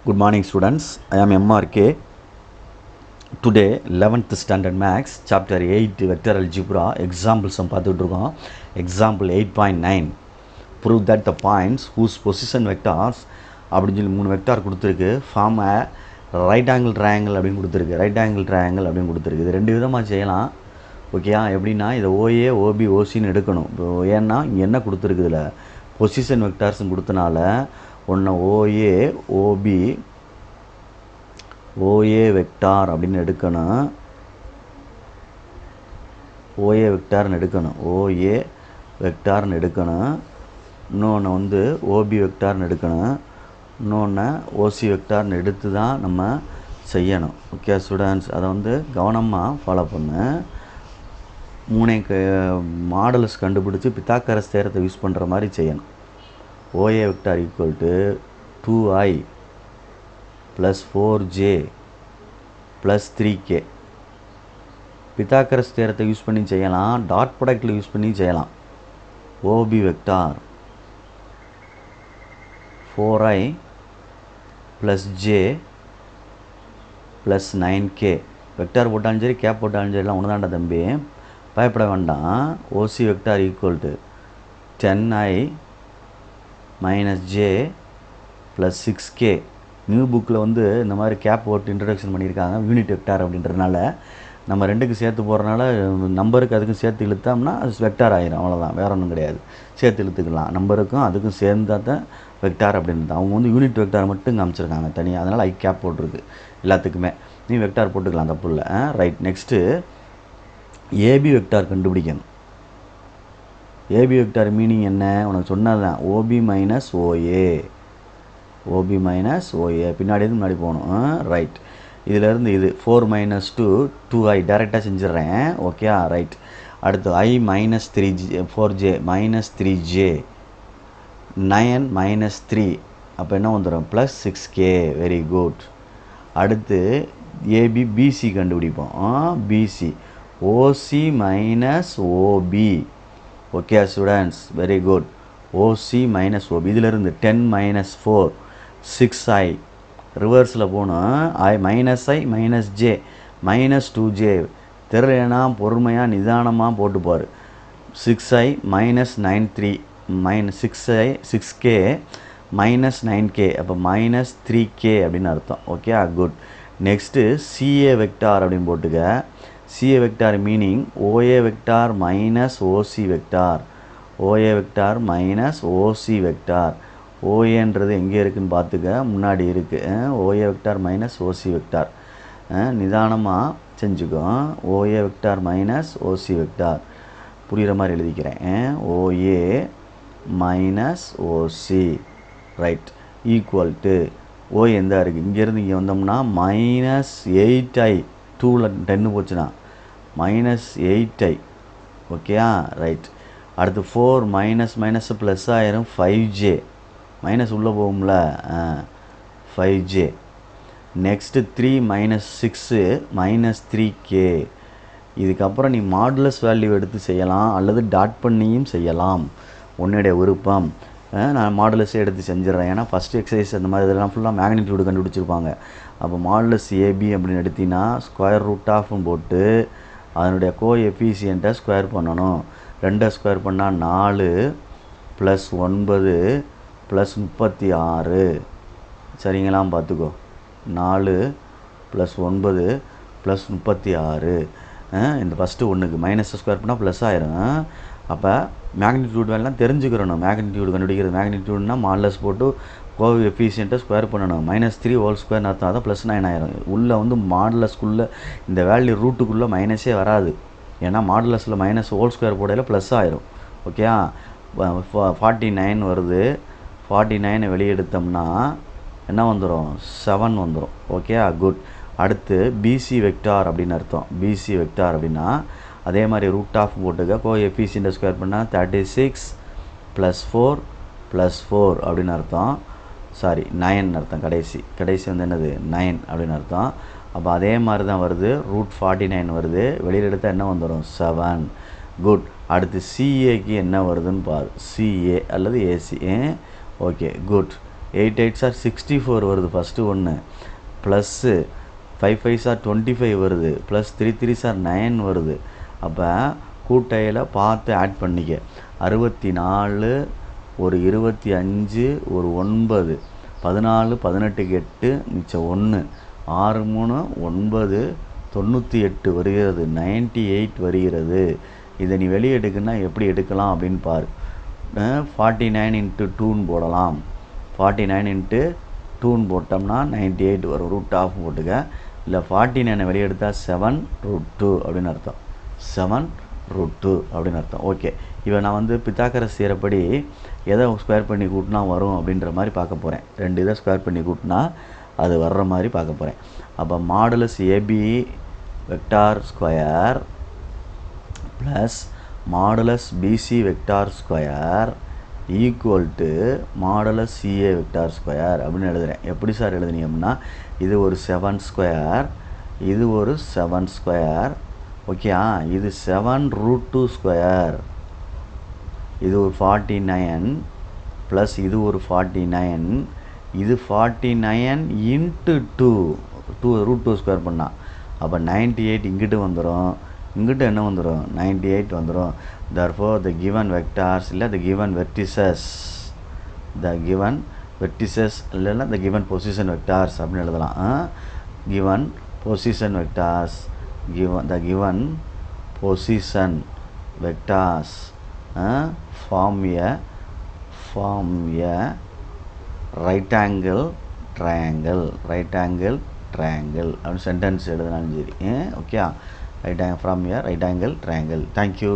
Good morning students, I am MRK. Today 11th standard max chapter 8 vector algebra example sum பார்த்துட்டு இருக்கோம். Example 8.9 prove that the points whose position vectors அப்படின்னு சொல்லி 3 vector கொடுத்துருக்கு form a right angle triangle அப்படின்னு கொடுத்துருக்கு. right angle triangle அப்படின்னு கொடுத்துருக்கு. இது ரெண்டு விதமாக செய்யலாம். ஓகேயா, எப்படின்னா இதை OA OB OCன்னு எடுக்கணும். இப்போ ஏன்னா இங்கே என்ன கொடுத்துருக்கு, இதில் பொசிஷன் வெக்டார்ஸ்ன்னு கொடுத்தனால ஒன்று OA வெக்டார் அப்படின்னு எடுக்கணும். OA வெக்டார்னு எடுக்கணும். இன்னொன்று வந்து OB வெக்டார்னு எடுக்கணும். இன்னொன்று OC வெக்டார்னு எடுத்து தான் நம்ம செய்யணும். ஓகே ஸ்டூடெண்ட்ஸ், அதை வந்து கவனமாக ஃபாலோ பண்ணு. மாடல்ஸ் கண்டுபிடிச்சி பித்தாகரஸ் தேரத்தை யூஸ் பண்ணுற மாதிரி செய்யணும். OA vector equal to 2i + 4j + 3k. Pythagoras தேரத்தை யூஸ் பண்ணி செய்யலாம், டாட் ப்ராடக்டில் யூஸ் பண்ணி செய்யலாம். OB vector 4i + j + 9k. Vector போட்டாலும் சரி கேப் போட்டாலும் சரி எல்லாம் ஒன்று தாண்டா தம்பி, பயப்பட வேண்டாம். OC vector equal to 10i - j + 6k. New புக்கில் வந்து இந்த மாதிரி கேப் போட்டு இன்ட்ரடக்ஷன் பண்ணியிருக்காங்க யூனிட் வெக்டார் அப்படின்றதுனால நம்ம ரெண்டுக்கு சேர்த்து போகிறனால நம்பருக்கு அதுக்கும் சேர்த்து இழுத்தோம்னா அது வெக்டார் ஆயிரும். அவ்வளோதான், வேற ஒன்றும் கிடையாது. சேர்த்து இழுத்துக்கலாம், நம்பருக்கும் அதுக்கும் சேர்ந்தால் தான் வெக்டார் அப்படின்றது. அவங்க வந்து யூனிட் வெக்டார் மட்டும் காமிச்சிருக்காங்க தனியாக, அதனால் ஐ கேப் போட்டிருக்கு எல்லாத்துக்குமே. நீ வெக்டார் போட்டுக்கலாம், தப்பு இல்லை. ரைட், நெக்ஸ்ட்டு ஏபி வெக்டார் கண்டுபிடிக்கணும். ஏபி வெக்டார் மீனிங் என்ன உனக்கு சொன்னது தான், OB - OA. OB - OA பின்னாடி முன்னாடி போகணும். ரைட், இதிலேருந்து இது 4 - 2 2i டேரெக்டாக செஞ்சிட்றேன். Okay right. அடுத்து i - 3j 4j - 3j 9 - 3 அப்போ என்ன வந்துடும் +6k. Very good. அடுத்து AB BC கண்டுபிடிப்போம். BC OC - OB. Okay students, very good. OC - OB இதிலிருந்து 10 - 4 6i ரிவர்ஸில் போகணும். i - j -2j தெரியலனா பொறுமையாக நிதானமாக போட்டுப்பார். 6i - 93 6k - 9k அப்போ -3k அப்படின்னு அர்த்தம். Okay good. Next CA vector அப்படின்னு போட்டுக்க. CA vector meaning OA vector - OC vector. OA vector - OC vector. OAன்றது எங்கே இருக்குதுன்னு பார்த்துக்க, முன்னாடி இருக்குது. OA வெக்டார் - OC வெக்டார் நிதானமாக செஞ்சுக்கோ. OA வெக்டார் - OC வெக்டார் புரிகிற மாதிரி எழுதிக்கிறேன். OA - OC right equal to OA எந்த இருக்குது, இங்கேருந்து இங்கே வந்தோம்னா -8i 2ல் 10 போச்சுன்னா -8i. ஓகேயா ரைட். அடுத்து 4 - ப்ளஸ் ஆயிரும் 5j மைனஸ் உள்ளே போகும்ல 5j. Next 3 - 6 -3k. இதுக்கப்புறம் நீ மாடுலஸ் வேல்யூ எடுத்து செய்யலாம் அல்லது டாட் பண்ணியும் செய்யலாம், உன்னுடைய விருப்பம். நான் மாடுலஸே எடுத்து செஞ்சிடறேன், ஏன்னா ஃபஸ்ட் எக்ஸசைஸ் அந்த மாதிரி இதெல்லாம் ஃபுல்லாக மேக்னிடியூடு கண்டுபிடிச்சிருப்பாங்க. அப்போ மாடுலஸ் AB அப்படின்னு எடுத்திங்கன்னா √ஆஃப்னு போட்டு அதனுடைய கோஎஃபிஷியண்ட்டை ஸ்கொயர் பண்ணணும். 2 ஸ்கொயர் பண்ணால் 4 + 9 + 36. சரிங்களா, பார்த்துக்கோ. 4 + 9 + 36. இந்த ஃபஸ்ட்டு ஒன்றுக்கு மைனஸ் ஸ்கொயர் பண்ணால் ப்ளஸ் ஆயிரும். அப்போ மேக்னிடியூட் வேலாம் தெரிஞ்சுக்கிறணும். மேக்னிடியூடு கண்டுபிடிக்கிறது, மேக்னிடியூட்னா மாடலஸ் போட்டு கோஎஃபிஷியண்ட்டை ஸ்கொயர் பண்ணணும். -3 ஹோல் ஸ்கொயர் அர்த்தம், அதான் +9 ஆயிரும். உள்ளே வந்து மாடலஸ்குள்ளே இந்த வேல்யூ ரூட்டுக்குள்ளே மைனஸே வராது, ஏன்னா மாடலஸில் ஹோல் ஸ்கொயர் போடையில் ப்ளஸ் ஆயிரும். ஓகே 49 வருது. 49 வெளியே எடுத்தோம்னா என்ன வந்துடும், 7 வந்துடும். Okay good. அடுத்து BC வெக்டார் அப்படின்னு அர்த்தம். BC வெக்டார் அப்படின்னா அதே மாதிரி √ஆஃப் போட்டுக்க, கோஎஃபிஷியண்ட்டை ஸ்கொயர் பண்ணால் 36 + 4 + 4 அப்படின்னு அர்த்தம். சாரி 9 அர்த்தம். கடைசி வந்து என்னது 9 அப்படின்னு அர்த்தம். அப்போ அதே மாதிரி தான் வருது, √49 வருது. வெளியில் எடுத்தால் என்ன வந்துடும் 7. குட். அடுத்து CAக்கு என்ன வருதுன்னு பாரு, CA அல்லது AC. Okay good. 8 8s are 64 வருது ஃபஸ்ட்டு ஒன்று, ப்ளஸ்ஸு 5 5s are 25 வருது, ப்ளஸ் 3 3s are 9 வருது. அப்போ கூட்டையில் பார்த்து ஆட் பண்ணிக்க. 64 ஒரு 25 ஒரு 9, 14 18க்கு 8 மிச்சம் 1, 6 3 9 98 வருகிறது, 98 வருகிறது. இதை நீ வெளியே எடுக்குன்னா எப்படி எடுக்கலாம் அப்படின்னு பாரு. 49 × 2ன்னு போடலாம். 49 × 2ன்னு போட்டோம்னா 98 வரும். √12 போட்டுக்க. இல்லை 49 வெளியே எடுத்தால் 7√2 அப்படின்னு அர்த்தம். 7√2 அப்படின்னு அர்த்தம். ஓகே, இப்போ நான் வந்து பித்தாகரஸ் தியரப்படி எதை ஸ்கொயர் பண்ணி கூட்டினா வரும் அப்படின்ற மாதிரி பார்க்க போகிறேன். 2 இதை ஸ்கொயர் பண்ணி கூட்டினா அது வர்ற மாதிரி பார்க்க போகிறேன். அப்போ modulus AB vector square plus modulus BC vector square equal to modulus CA vector square அப்படின்னு எழுதுகிறேன். எப்படி சார் எழுதுனீங்க அப்படின்னா, இது ஒரு 7 ஸ்கொயர், இது ஒரு 7 ஸ்கொயர். ஓகே, இது 7√2 ஸ்கொயர், இது ஒரு 49 ப்ளஸ் இது ஒரு 49, இது 49 × 2 ஸ்கொயர் பண்ணால் அப்போ 98 இங்கிட்டு வந்துடும், இங்கிட்ட என்ன வந்துடும் 98 வந்துடும். therefore the given vectors இல்லை the given vertices இல்லைன்னா the given position vectors அப்படின்னு எழுதலாம். given position vectors the given position vectors form a right angle triangle அப்படின்னு சென்டென்ஸ் எழுதினாலும் சரி. Okay, from a right angle triangle. Thank you.